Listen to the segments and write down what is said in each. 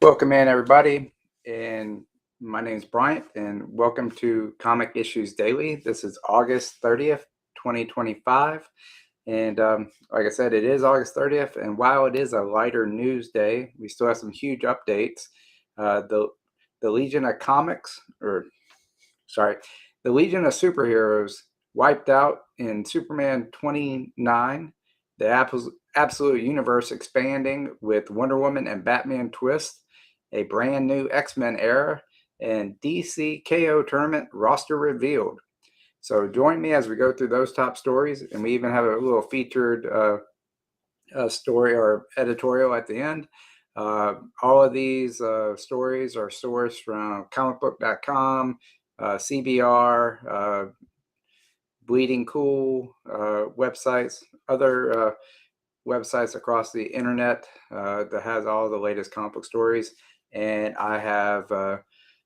Welcome in, everybody. And my name is Bryant, and welcome to Comic Issues Daily. This is August 30th, 2025. And like I said, it is August 30th. And while it is a lighter news day, we still have some huge updates. The Legion of Comics, or sorry, the Legion of Superheroes wiped out in Superman 29. The absolute universe expanding with Wonder Woman and Batman twist, a brand new X-Men era, and DC KO tournament roster revealed. So join me as we go through those top stories, and we even have a little featured story or editorial at the end. All of these stories are sourced from comicbook.com, CBR, Bleeding Cool websites, other websites across the internet that has all the latest comic book stories. And I have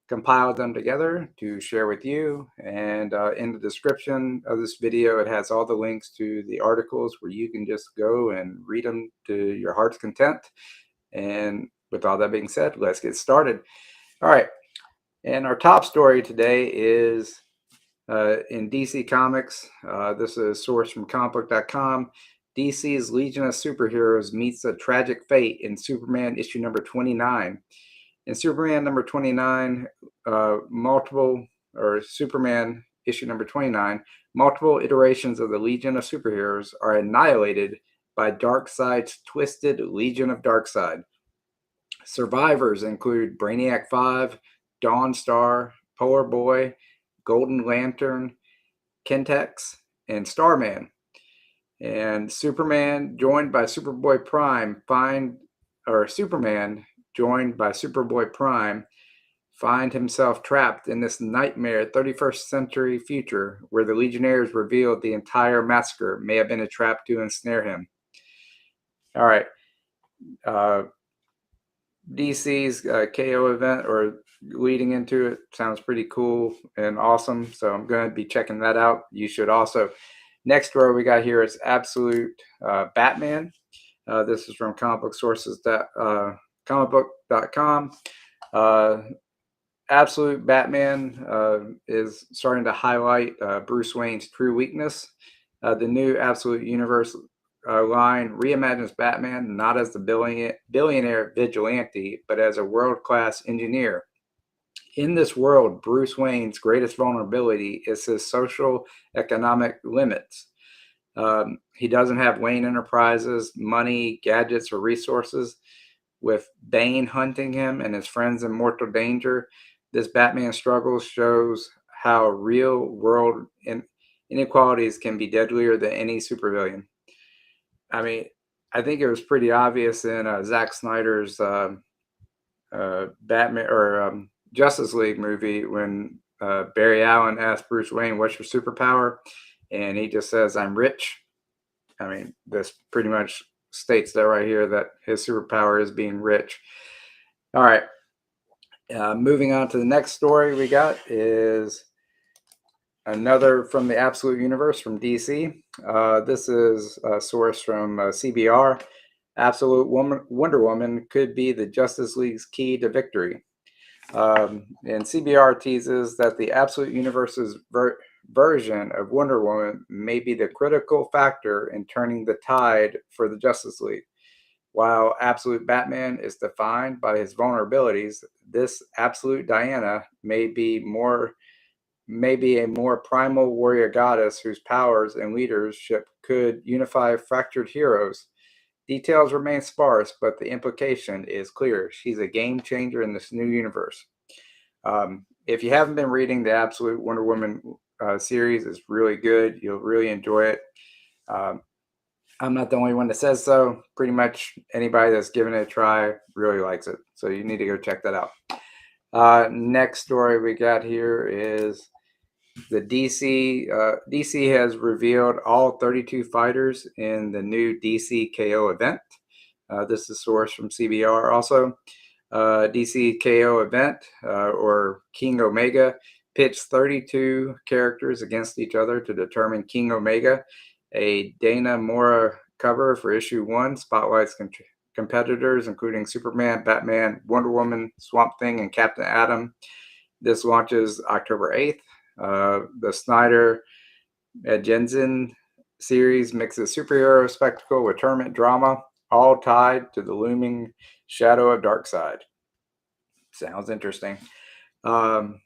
compiled them together to share with you. And in the description of this video, it has all the links to the articles where you can just go and read them to your heart's content. And with all that being said, let's get started. All right. And our top story today is in DC Comics. This is sourced from comicbook.com. DC's Legion of Superheroes meets a tragic fate in Superman issue number 29. In Superman number 29, Superman issue number 29, multiple iterations of the Legion of Superheroes are annihilated by Darkseid's twisted Legion of Darkseid. Survivors include Brainiac 5, Dawnstar, Polar Boy, Golden Lantern, Kentex, and Starman. And Superman joined by Superboy Prime find himself trapped in this nightmare 31st century future where the Legionnaires revealed the entire massacre may have been a trap to ensnare him. All right. DC's KO event, or leading into it, sounds pretty cool and awesome. So I'm going to be checking that out. You should also. Next story we got here is Absolute Batman. This is from comicbook.com. Absolute Batman is starting to highlight Bruce Wayne's true weakness. The new Absolute Universe line reimagines Batman not as the billionaire vigilante, but as a world-class engineer. In this world, Bruce Wayne's greatest vulnerability is his social economic limits. He doesn't have Wayne Enterprises, money, gadgets, or resources. With Bane hunting him and his friends in mortal danger, this Batman struggle shows how real-world inequalities can be deadlier than any supervillain. I mean, I think it was pretty obvious in Zack Snyder's Batman or Justice League movie when Barry Allen asked Bruce Wayne, "What's your superpower?" And he just says, "I'm rich." I mean, this pretty much states that right here, that his superpower is being rich. All right. Moving on to the next story we got is another from the Absolute Universe from DC. This is a source from CBR. Absolute Wonder Woman could be the Justice League's key to victory. And CBR teases that the Absolute Universe's version of Wonder Woman may be the critical factor in turning the tide for the Justice League. While Absolute Batman is defined by his vulnerabilities, this Absolute Diana may be a more primal warrior goddess whose powers and leadership could unify fractured heroes. Details remain sparse, but the implication is clear. She's a game changer in this new universe. If you haven't been reading the Absolute Wonder Woman series, it's really good. You'll really enjoy it. I'm not the only one that says so. Pretty much anybody that's given it a try really likes it. So you need to go check that out. Next story we got here is the DC has revealed all 32 fighters in the new DC KO event. This is sourced from CBR also. DC KO event, or King Omega, pits 32 characters against each other to determine King Omega. A Dana Mora cover for issue 1 spotlights competitors, including Superman, Batman, Wonder Woman, Swamp Thing, and Captain Atom. This launches October 8th. The Snyder Jensen series mixes superhero spectacle with tournament drama, all tied to the looming shadow of Darkseid. Sounds interesting. And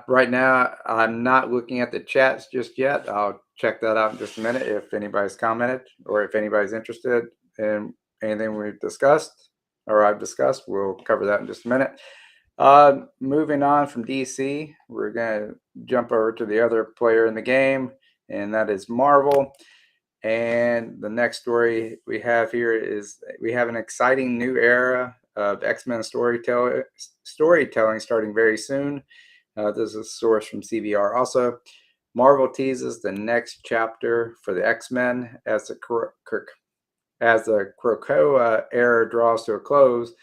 right now, I'm not looking at the chats just yet. I'll check that out in just a minute if anybody's commented or if anybody's interested in anything we've discussed or I've discussed. We'll cover that in just a minute. Moving on from DC, we're going to jump over to the other player in the game, and that is Marvel. And the next story we have here is we have an exciting new era of X-Men storytelling starting very soon. This is a source from CBR. Also, Marvel teases the next chapter for the X-Men as the Krakoa era draws to a close.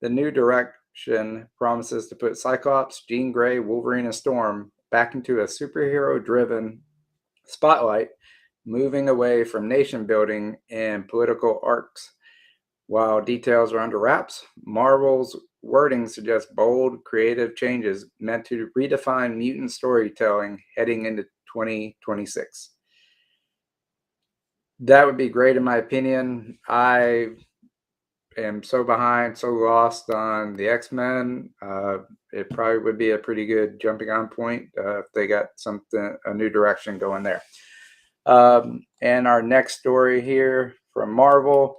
The new direction promises to put Cyclops, Jean Grey, Wolverine, and Storm back into a superhero-driven spotlight, moving away from nation building and political arcs. While details are under wraps, Marvel's wording suggests bold, creative changes meant to redefine mutant storytelling heading into 2026. That would be great in my opinion. I am so behind, so lost on the X-Men. It probably would be a pretty good jumping on point if they got a new direction going there. And our next story here from Marvel.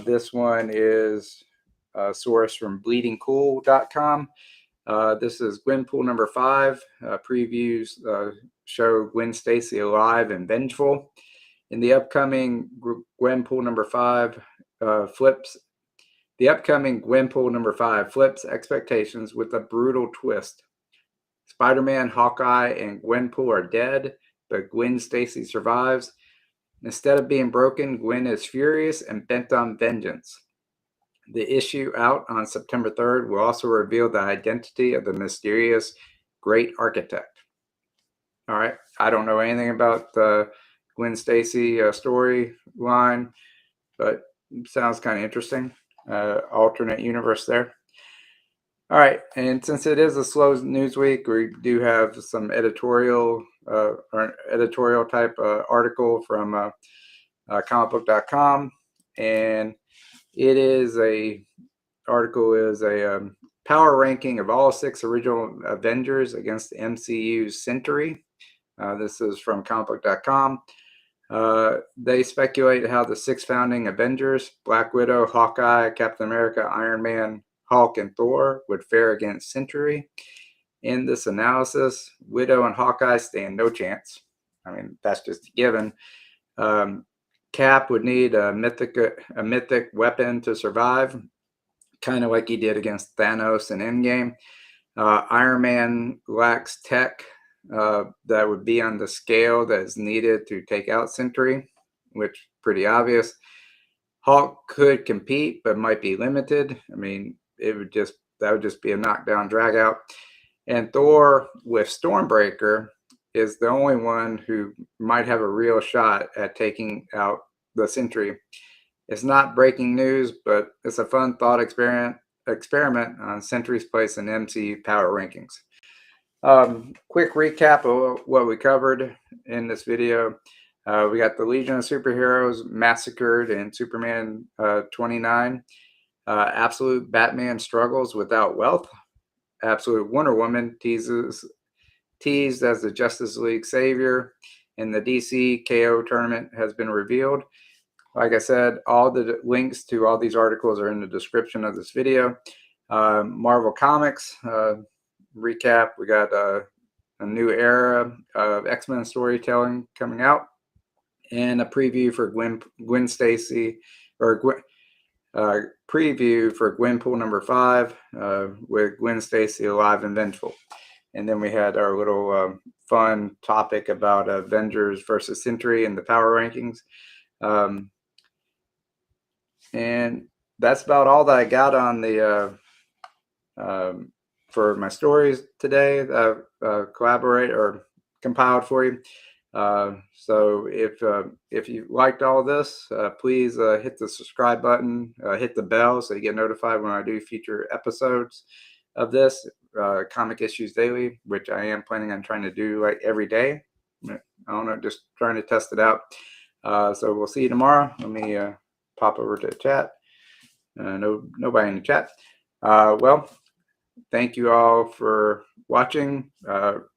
This one is a source from bleedingcool.com. This is Gwenpool number 5. Previews show Gwen Stacy alive and vengeful. In the upcoming Gwenpool number 5 flips expectations with a brutal twist. Spider-Man, Hawkeye, and Gwenpool are dead, but Gwen Stacy survives. Instead of being broken, Gwen is furious and bent on vengeance. The issue out on September 3rd will also reveal the identity of the mysterious Great Architect. All right, I don't know anything about the Gwen Stacy storyline, but it sounds kind of interesting. Alternate universe there. All right, and since it is a slow news week, we do have some editorial type article from comicbook.com, and it is a power ranking of all 6 original Avengers against the MCU's Century. This is from comicbook.com. They speculate how the 6 founding Avengers, Black Widow, Hawkeye, Captain America, Iron Man, Hulk, and Thor, would fare against Century. In this analysis, Widow and Hawkeye stand no chance. I mean, that's just a given. Cap would need a mythic weapon to survive, kind of like he did against Thanos in Endgame. Iron Man lacks tech that would be on the scale that is needed to take out Century, which is pretty obvious. Hulk could compete, but might be limited. I mean, that would just be a knockdown drag out. And Thor with Stormbreaker is the only one who might have a real shot at taking out the Century. It's not breaking news, but it's a fun thought experiment on Century's place in MCU power rankings. Quick recap of what we covered in this video. We got the Legion of Superheroes massacred in Superman 29. Absolute Batman struggles without wealth. Absolute Wonder Woman teased as the Justice League savior, and the DC KO tournament has been revealed. Like I said, all the links to all these articles are in the description of this video. Marvel Comics recap. We got a new era of X-Men storytelling coming out, and a preview for Gwen Stacy, or preview for Gwenpool number 5 with Gwen Stacy alive and vengeful. And then we had our little fun topic about Avengers versus Century and the power rankings. And that's about all that I got on the for my stories today that I've compiled for you. So if you liked all this, please hit the subscribe button, hit the bell so you get notified when I do future episodes of this Comic Issues Daily, which I am planning on trying to do like every day. I don't know, just trying to test it out. So we'll see you tomorrow. Let me pop over to chat. Nobody in the chat. Well, thank you all for watching.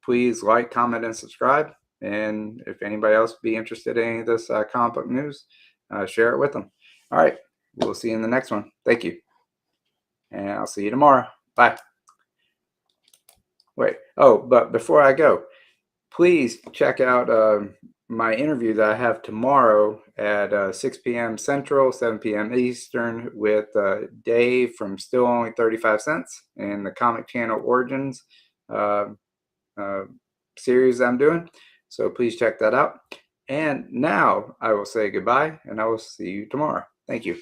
Please like, comment, and subscribe. And if anybody else be interested in any of this comic book news, share it with them. All right. We'll see you in the next one. Thank you. And I'll see you tomorrow. Bye. Wait. Oh, but before I go, please check out my interview that I have tomorrow at 6 p.m. Central, 7 p.m. Eastern with Dave from Still Only 35 Cents and the Comic Channel Origins uh, series I'm doing. So please check that out. And now I will say goodbye and I will see you tomorrow. Thank you.